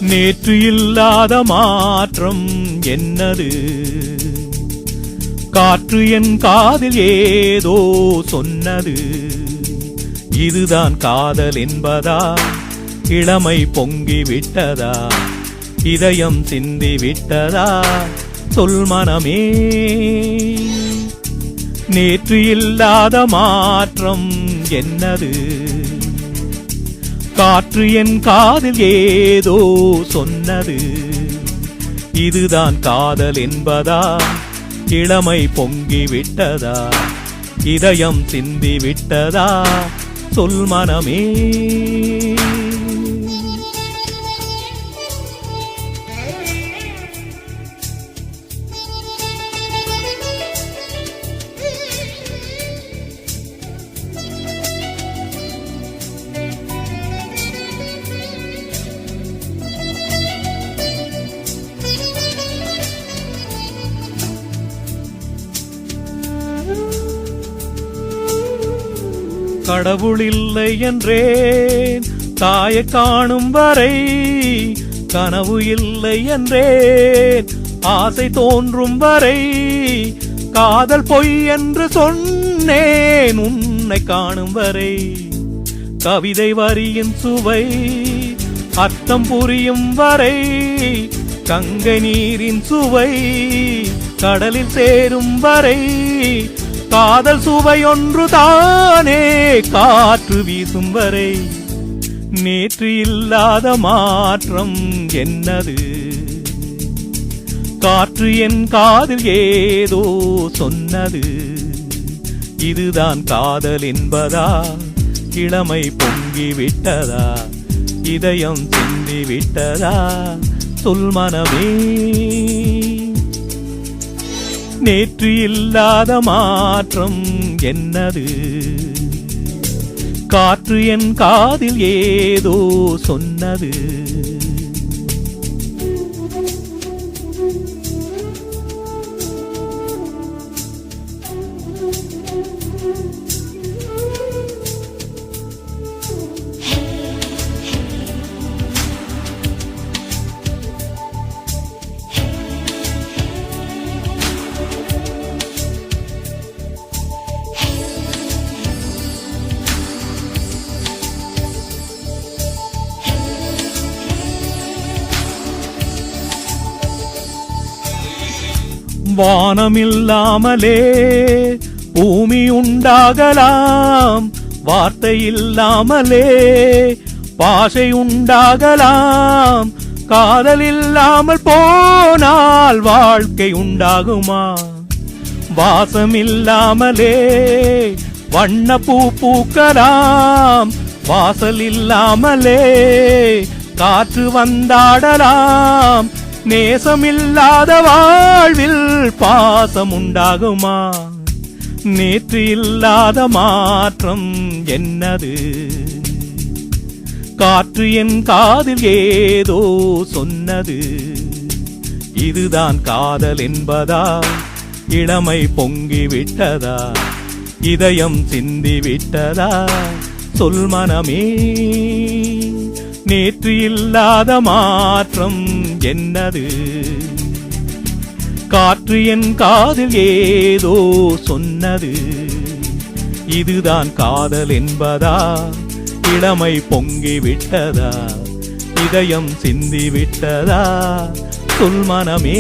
நேற்று இல்லாத மாற்றம் என்னது? காற்று என் காதில் ஏதோ சொன்னது. இதுதான் காதல் என்பதா? இளமை பொங்கி விட்டதா? இதயம் சிந்தி விட்டதா? சொல் மனமே. நேற்று இல்லாத மாற்றம் என்னது? காற்று என் காதில் ஏதோ சொன்னது. இதுதான் காதல் என்பதா? இளமை பொங்கி விட்டதா? இதயம் சிந்தி விட்டதா? சொல் மனமே. கடவுள் இல்லை என்றேன் தாயை காணும் வரை, கனவு இல்லை என்றேன் ஆசை தோன்றும் வரை, காதல் பொய் என்று சொன்னேன் உன்னை காணும் வரை. கவிதை வரியின் சுவை அர்த்தம் புரியும் வரை, கங்கை நீரின் சுவை கடலில் சேரும் வரை, காதல் சுவை ஒன்று தானே காற்று வீசும் வரை. நேற்று இல்லாத மாற்றம் என்னது? காற்று என் காதில் ஏதோ சொன்னது. இதுதான் காதல் என்பதா? இளமை பொங்கி விட்டதா? இதயம் சிந்தி விட்டதா? சொல் மனமே. நேற்று இல்லாத மாற்றம் என்னது? காற்று என் காதில் ஏதோ சொன்னது. வானமில்லாமலே பூமி உண்டாகலாம், வார்த்தை இல்லாமலே பாஷை உண்டாகலாம், காதல் இல்லாமல் போனால் வாழ்க்கை உண்டாகுமா? வாசம் இல்லாமலே வண்ண பூ பூக்கலாம், வாசல் இல்லாமலே காற்று வந்தாடலாம், நேசமில்லாத வாழ்வில் பாசம் உண்டாகுமா? நேற்று இல்லாத மாற்றம் என்னது? காற்று என் காதில் ஏதோ சொன்னது. இதுதான் காதல் என்பதா? இளமை பொங்கி விட்டதா? இதயம் சிந்தி விட்டதா? சொல் மனமே. நேற்று இல்லாத மாற்றம் என்னது? காற்று என் காதில் ஏதோ சொன்னது. இதுதான் காதல் என்பதா? இளமை பொங்கி விட்டதா? இதயம் சிந்தி விட்டதா? சொல் மனமே.